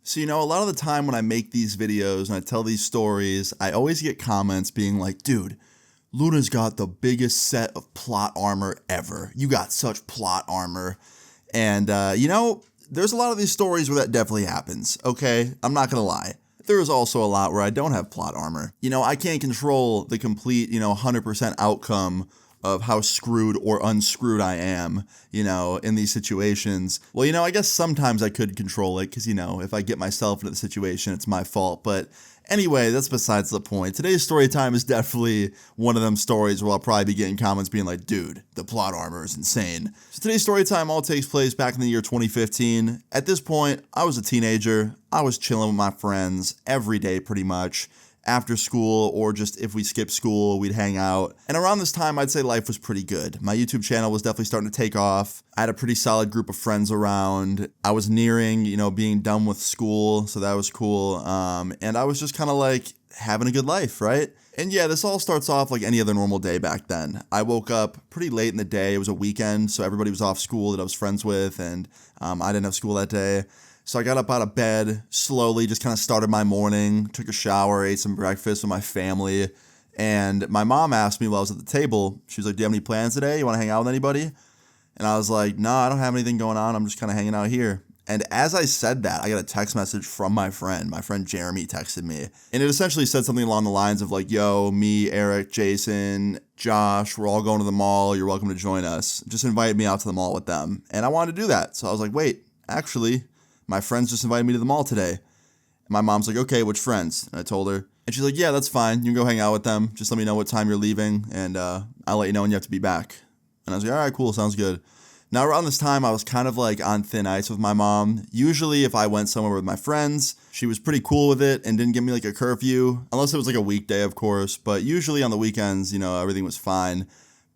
So, a lot of the time when I make these videos and I tell these stories, I always get comments being like, dude, Luna's got the biggest set of plot armor ever. You got such plot armor. And, there's a lot of these stories where that definitely happens, okay? I'm not gonna lie. There is also a lot where I don't have plot armor. I can't control the complete, 100% outcome of how screwed or unscrewed I am, in these situations. Well, I guess sometimes I could control it because, if I get myself into the situation, it's my fault. But anyway, that's besides the point. Today's story time is definitely one of them stories where I'll probably be getting comments being like, dude, the plot armor is insane. So today's story time all takes place back in the year 2015. At this point, I was a teenager. I was chilling with my friends every day pretty much. After school, or just if we skipped school, we'd hang out. And around this time, I'd say life was pretty good. My YouTube channel was definitely starting to take off. I had a pretty solid group of friends around. I was nearing, being done with school, so that was cool. And I was just kind of like having a good life, right? And yeah, this all starts off like any other normal day back then. I woke up pretty late in the day. It was a weekend, so everybody was off school that I was friends with, and I didn't have school that day. So I got up out of bed, slowly just kind of started my morning, took a shower, ate some breakfast with my family, and my mom asked me while I was at the table, she was like, do you have any plans today? You want to hang out with anybody? And I was like, no, I don't have anything going on. I'm just kind of hanging out here. And as I said that, I got a text message from my friend. My friend Jeremy texted me. And it essentially said something along the lines of like, yo, me, Eric, Jason, Josh, we're all going to the mall. You're welcome to join us. Just invited me out to the mall with them. And I wanted to do that. So I was like, wait, actually, my friends just invited me to the mall today. And my mom's like, okay, which friends? And I told her. And she's like, yeah, that's fine. You can go hang out with them. Just let me know what time you're leaving, and I'll let you know when you have to be back. And I was like, all right, cool, sounds good. Now, around this time, I was kind of like on thin ice with my mom. Usually, if I went somewhere with my friends, she was pretty cool with it and didn't give me like a curfew. Unless it was like a weekday, of course. But usually on the weekends, everything was fine.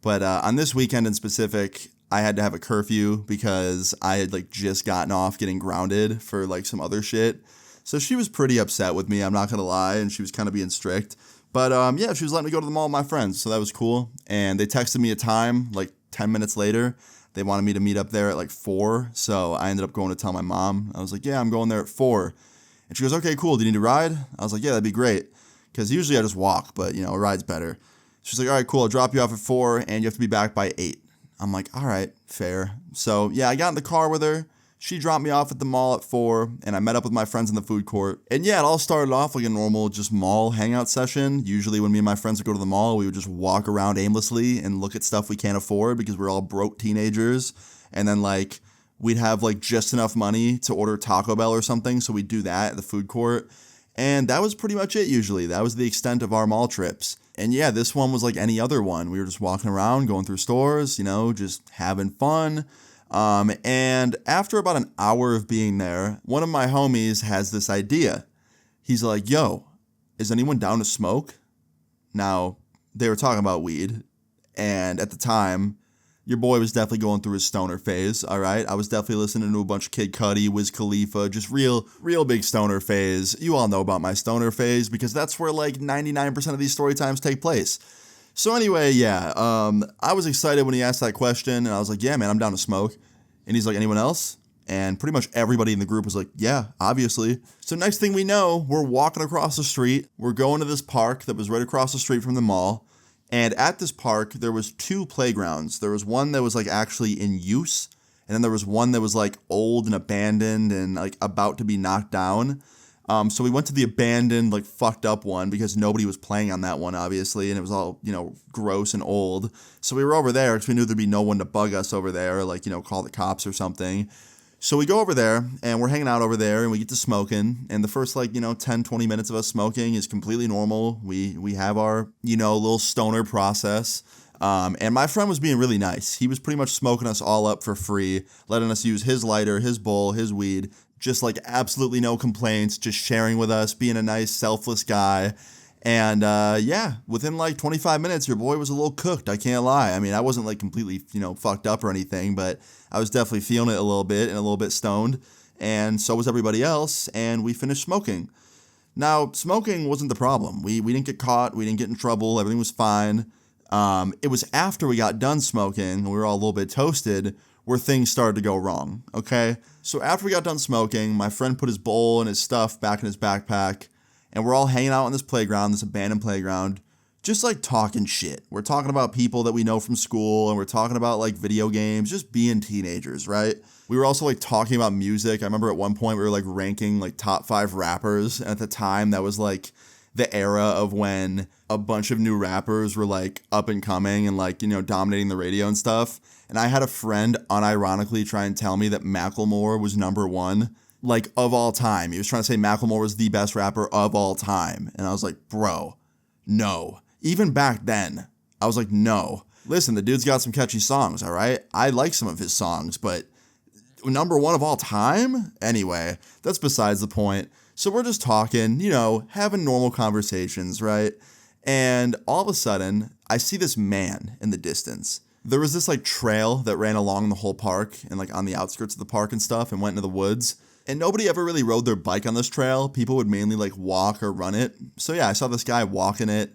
But on this weekend in specific, I had to have a curfew because I had like just gotten off getting grounded for like some other shit. So she was pretty upset with me, I'm not gonna lie, and she was kind of being strict. But yeah, she was letting me go to the mall with my friends, so that was cool. And they texted me a time like 10 minutes later. They wanted me to meet up there at like 4, so I ended up going to tell my mom. I was like, yeah, I'm going there at 4. And she goes, okay, cool, do you need a ride? I was like, yeah, that'd be great. Because usually I just walk, but a ride's better. She's like, all right, cool, I'll drop you off at 4, and you have to be back by 8. I'm like, all right, fair. So yeah, I got in the car with her. She dropped me off at the mall at 4, and I met up with my friends in the food court. And yeah, it all started off like a normal just mall hangout session. Usually when me and my friends would go to the mall, we would just walk around aimlessly and look at stuff we can't afford because we're all broke teenagers. And then like we'd have like just enough money to order Taco Bell or something, so we'd do that at the food court. And that was pretty much it usually. That was the extent of our mall trips. And yeah, this one was like any other one. We were just walking around, going through stores, just having fun. And after about an hour of being there, one of my homies has this idea. He's like, yo, is anyone down to smoke? Now, they were talking about weed. And at the time, your boy was definitely going through his stoner phase, all right? I was definitely listening to a bunch of Kid Cudi, Wiz Khalifa, just real big stoner phase. You all know about my stoner phase because that's where like 99% of these story times take place. So anyway, yeah, I was excited when he asked that question, and I was like, yeah, man, I'm down to smoke. And he's like, anyone else? And pretty much everybody in the group was like, yeah, obviously. So next thing we know, we're walking across the street. We're going to this park that was right across the street from the mall. And at this park, there was 2 playgrounds. There was one that was like actually in use, and then there was one that was like old and abandoned and like about to be knocked down. So we went to the abandoned, like fucked up one because nobody was playing on that one, obviously, and it was all, gross and old. So we were over there because we knew there'd be no one to bug us over there, like, call the cops or something. So we go over there, and we're hanging out over there, and we get to smoking, and the first, 10, 20 minutes of us smoking is completely normal. We have our, little stoner process, and my friend was being really nice. He was pretty much smoking us all up for free, letting us use his lighter, his bowl, his weed, just, absolutely no complaints, just sharing with us, being a nice, selfless guy. And, yeah, within 25 minutes, your boy was a little cooked, I can't lie. I mean, I wasn't completely, fucked up or anything, but I was definitely feeling it a little bit and a little bit stoned. And so was everybody else, and we finished smoking. Now, smoking wasn't the problem. We didn't get caught, we didn't get in trouble, everything was fine. It was after we got done smoking, and we were all a little bit toasted, where things started to go wrong, okay? So after we got done smoking, my friend put his bowl and his stuff back in his backpack, and we're all hanging out on this playground, this abandoned playground, just like talking shit. We're talking about people that we know from school, and we're talking about like video games, just being teenagers, right? We were also like talking about music. I remember at one point we were like ranking like top 5 rappers, and at the time that was like the era of when a bunch of new rappers were like up and coming and like, you know, dominating the radio and stuff. And I had a friend unironically try and tell me that Macklemore was number 1, like of all time. He was trying to say Macklemore was the best rapper of all time. And I was like, bro, no. Even back then, I was like, no. Listen, the dude's got some catchy songs, all right? I like some of his songs, but number 1 of all time? Anyway, that's besides the point. So we're just talking, you know, having normal conversations, right? And all of a sudden, I see this man in the distance. There was this like trail that ran along the whole park and like on the outskirts of the park and stuff and went into the woods. And nobody ever really rode their bike on this trail. People would mainly like walk or run it. So yeah, I saw this guy walking it.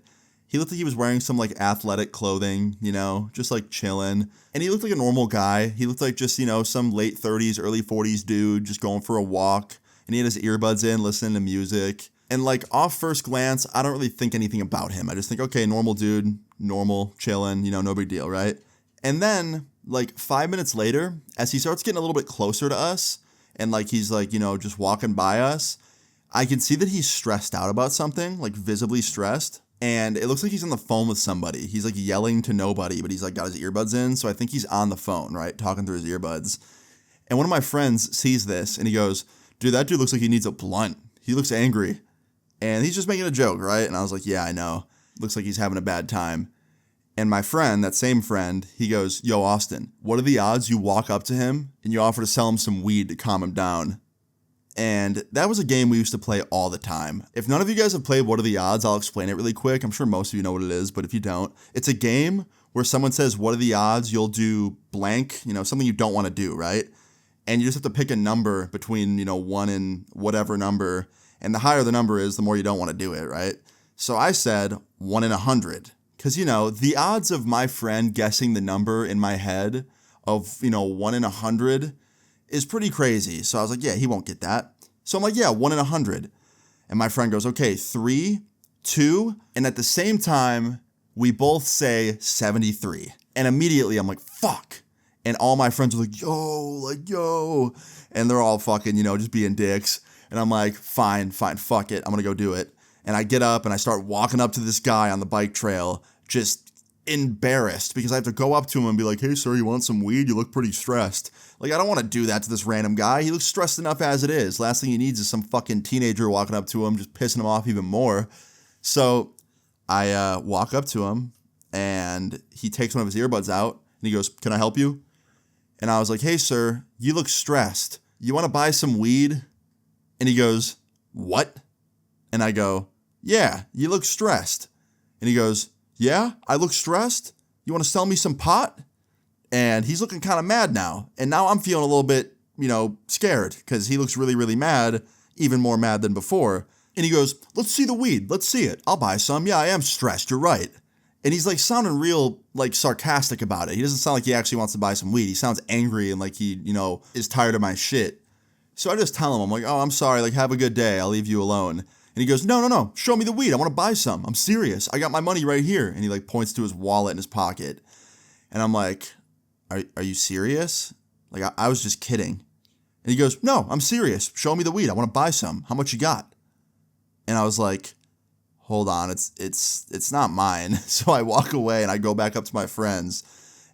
He looked like he was wearing some like athletic clothing, you know, just like chilling. And he looked like a normal guy. He looked like just, you know, some late 30s, early 40s dude just going for a walk. And he had his earbuds in, listening to music. And like off first glance, I don't really think anything about him. I just think, okay, normal dude, normal, chilling, you know, no big deal, right? And then like 5 minutes later, as he starts getting a little bit closer to us and like he's like, you know, just walking by us, I can see that he's stressed out about something, like visibly stressed. And it looks like he's on the phone with somebody. He's like yelling to nobody, but he's like got his earbuds in. So I think he's on the phone, right? Talking through his earbuds. And one of my friends sees this and he goes, dude, that dude looks like he needs a blunt. He looks angry. And he's just making a joke, right? And I was like, yeah, I know. Looks like he's having a bad time. And my friend, that same friend, he goes, yo, Austin, what are the odds you walk up to him and you offer to sell him some weed to calm him down? And that was a game we used to play all the time. If none of you guys have played What Are the Odds, I'll explain it really quick. I'm sure most of you know what it is, but if you don't, it's a game where someone says, what are the odds you'll do blank, you know, something you don't want to do, right? And you just have to pick a number between, you know, 1 and whatever number. And the higher the number is, the more you don't want to do it, right? So I said 1 in 100. Because, you know, the odds of my friend guessing the number in my head of, you know, 1 in 100 is pretty crazy. So I was like, yeah, he won't get that. So I'm like, yeah, 1 in 100. And my friend goes, okay, 3, 2. And at the same time, we both say 73. And immediately I'm like, fuck. And all my friends are like, yo. And they're all fucking, you know, just being dicks. And I'm like, fine, fuck it. I'm going to go do it. And I get up and I start walking up to this guy on the bike trail, just embarrassed because I have to go up to him and be like, hey, sir, you want some weed? You look pretty stressed. Like, I don't want to do that to this random guy. He looks stressed enough as it is. Last thing he needs is some fucking teenager walking up to him, just pissing him off even more. So I walk up to him and he takes one of his earbuds out and he goes, can I help you? And I was like, hey, sir, you look stressed. You want to buy some weed? And he goes, what? And I go, yeah, you look stressed. And he goes, yeah, I look stressed? You want to sell me some pot? And he's looking kind of mad now. And now I'm feeling a little bit, you know, scared because he looks really, really mad, even more mad than before. And he goes, let's see the weed. Let's see it. I'll buy some. Yeah, I am stressed. You're right. And he's like sounding real like sarcastic about it. He doesn't sound like he actually wants to buy some weed. He sounds angry and like he, you know, is tired of my shit. So I just tell him, I'm like, oh, I'm sorry. Like, have a good day. I'll leave you alone. And he goes, no. Show me the weed. I want to buy some. I'm serious. I got my money right here. And he like points to his wallet in his pocket. And I'm like, are you serious? Like, I was just kidding. And he goes, no, I'm serious. Show me the weed. I want to buy some. How much you got? And I was like, hold on. It's not mine. So I walk away and I go back up to my friends.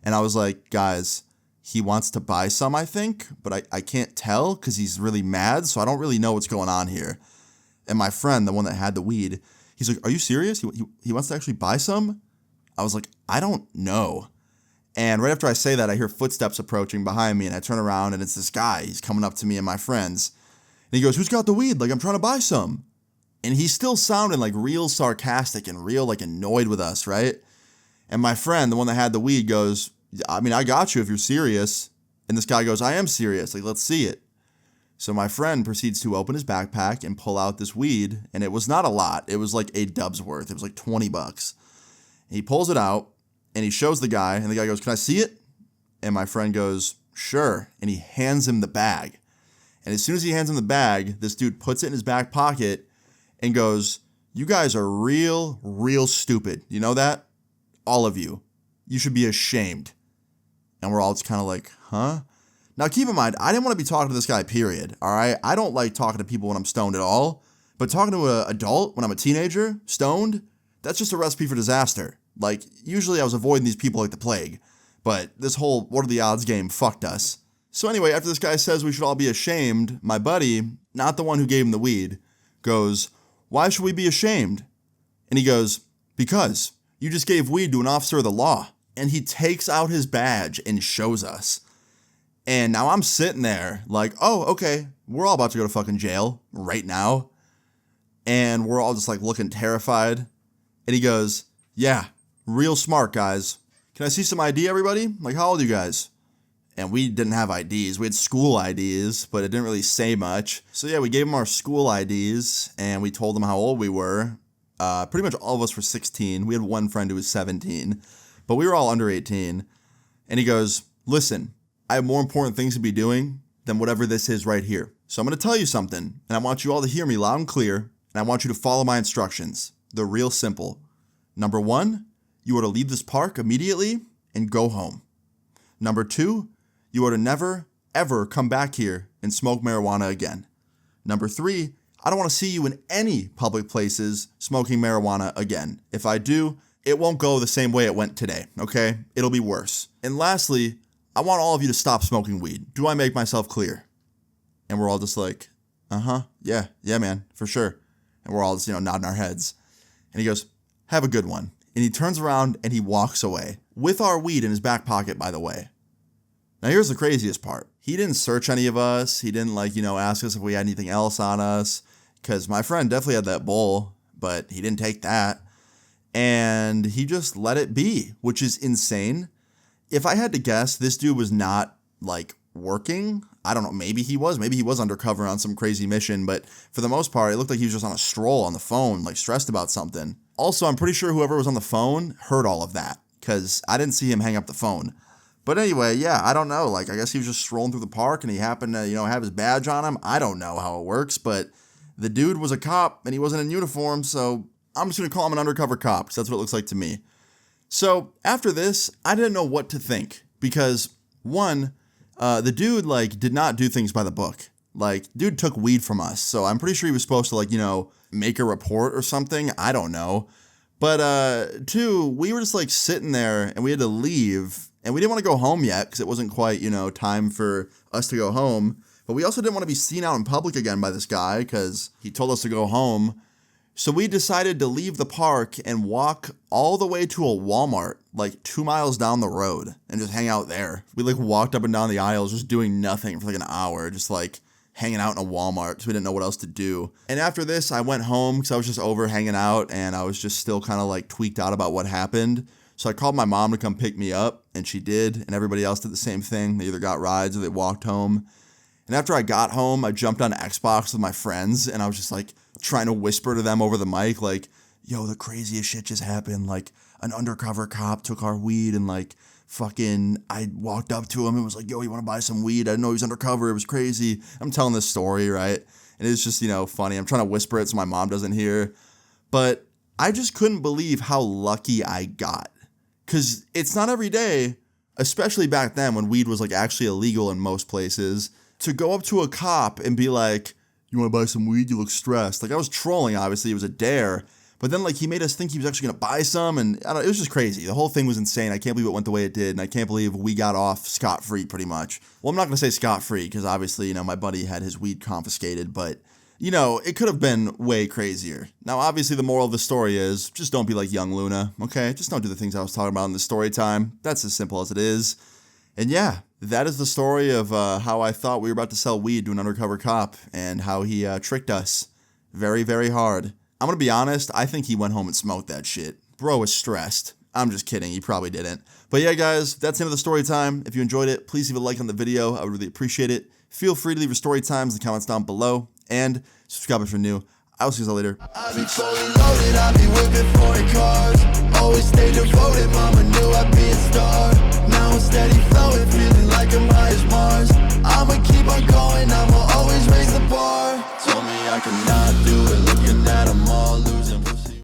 And I was like, guys, he wants to buy some, I think. But I can't tell because he's really mad. So I don't really know what's going on here. And my friend, the one that had the weed, he's like, are you serious? He wants to actually buy some? I was like, I don't know. And right after I say that, I hear footsteps approaching behind me, and I turn around, and it's this guy. He's coming up to me and my friends. And he goes, who's got the weed? Like, I'm trying to buy some. And he's still sounding like real sarcastic and real like annoyed with us, right? And my friend, the one that had the weed, goes, I mean, I got you if you're serious. And this guy goes, I am serious. Like, let's see it. So my friend proceeds to open his backpack and pull out this weed, and it was not a lot. It was like $8 worth. It was like $20. He pulls it out, and he shows the guy, and the guy goes, can I see it? And my friend goes, sure. And he hands him the bag. And as soon as he hands him the bag, this dude puts it in his back pocket and goes, you guys are real stupid. You know that? All of you. You should be ashamed. And we're all just kind of like, huh? Now, keep in mind, I didn't want to be talking to this guy, period. All right? I don't like talking to people when I'm stoned at all. But talking to an adult when I'm a teenager, stoned, that's just a recipe for disaster. Like, usually I was avoiding these people like the plague. But this whole what are the odds game fucked us. So anyway, after this guy says we should all be ashamed, my buddy, not the one who gave him the weed, goes, why should we be ashamed? And he goes, because you just gave weed to an officer of the law. And he takes out his badge and shows us. And now I'm sitting there like, oh, okay, we're all about to go to fucking jail right now. And we're all just like looking terrified. And he goes, yeah, real smart, guys. Can I see some ID, everybody? Like, how old are you guys? And we didn't have IDs. We had school IDs, but it didn't really say much. So yeah, we gave him our school IDs and we told him how old we were. Pretty much all of us were 16. We had one friend who was 17, but we were all under 18. And he goes, listen, I have more important things to be doing than whatever this is right here. So I'm going to tell you something, and I want you all to hear me loud and clear, and I want you to follow my instructions. They're real simple. Number 1, you are to leave this park immediately and go home. Number 2, you are to never, ever come back here and smoke marijuana again. Number 3, I don't want to see you in any public places smoking marijuana again. If I do, it won't go the same way it went today, okay? It'll be worse. And lastly, I want all of you to stop smoking weed. Do I make myself clear? And we're all just like, yeah, man, for sure. And we're all just, nodding our heads. And he goes, have a good one. And he turns around and he walks away with our weed in his back pocket, by the way. Now, here's the craziest part. He didn't search any of us. He didn't ask us if we had anything else on us. Because my friend definitely had that bowl, but he didn't take that. And he just let it be, which is insane. If I had to guess, this dude was not working. I don't know. Maybe he was. Maybe he was undercover on some crazy mission. But for the most part, it looked like he was just on a stroll on the phone, stressed about something. Also, I'm pretty sure whoever was on the phone heard all of that because I didn't see him hang up the phone. But anyway, yeah, I don't know. I guess he was just strolling through the park and he happened to, have his badge on him. I don't know how it works, but the dude was a cop and he wasn't in uniform. So I'm just going to call him an undercover cop because that's what it looks like to me. So after this, I didn't know what to think because one, the dude did not do things by the book. Dude took weed from us. So I'm pretty sure he was supposed to make a report or something. I don't know. But two, we were just sitting there and we had to leave and we didn't want to go home yet because it wasn't quite, time for us to go home. But we also didn't want to be seen out in public again by this guy because he told us to go home. So we decided to leave the park and walk all the way to a Walmart, 2 miles down the road and just hang out there. We walked up and down the aisles just doing nothing for an hour, just hanging out in a Walmart because we didn't know what else to do. And after this, I went home because I was just over hanging out and I was just still kind of tweaked out about what happened. So I called my mom to come pick me up and she did. And everybody else did the same thing. They either got rides or they walked home. And after I got home, I jumped on Xbox with my friends and I was just trying to whisper to them over the mic, yo, the craziest shit just happened. An undercover cop took our weed and I walked up to him and was like, yo, you want to buy some weed? I didn't know he was undercover. It was crazy. I'm telling this story, right? And it's just, funny. I'm trying to whisper it so my mom doesn't hear. But I just couldn't believe how lucky I got. Because it's not every day, especially back then when weed was actually illegal in most places, to go up to a cop and be like, you want to buy some weed? You look stressed. I was trolling, obviously. It was a dare. But then, he made us think he was actually going to buy some, and it was just crazy. The whole thing was insane. I can't believe it went the way it did, and I can't believe we got off scot-free, pretty much. Well, I'm not going to say scot-free, because obviously, my buddy had his weed confiscated, but, it could have been way crazier. Now, obviously, the moral of the story is, just don't be like young Luna, okay? Just don't do the things I was talking about in the story time. That's as simple as it is. And yeah, that is the story of how I thought we were about to sell weed to an undercover cop, and how he tricked us very, very hard. I'm going to be honest, I think he went home and smoked that shit. Bro was stressed. I'm just kidding, he probably didn't. But yeah, guys, that's the end of the story time. If you enjoyed it, please leave a like on the video. I would really appreciate it. Feel free to leave your story times in the comments down below. And subscribe if you're new. I will see you all later. I be fully loaded, I be whipping foreign cars. always stay devoted, mama knew I'd be a star. Now I'm steady flowing, feeling like I'm high as Mars. I'ma keep on going, I'ma always raise the bar. Told me I cannot do it, look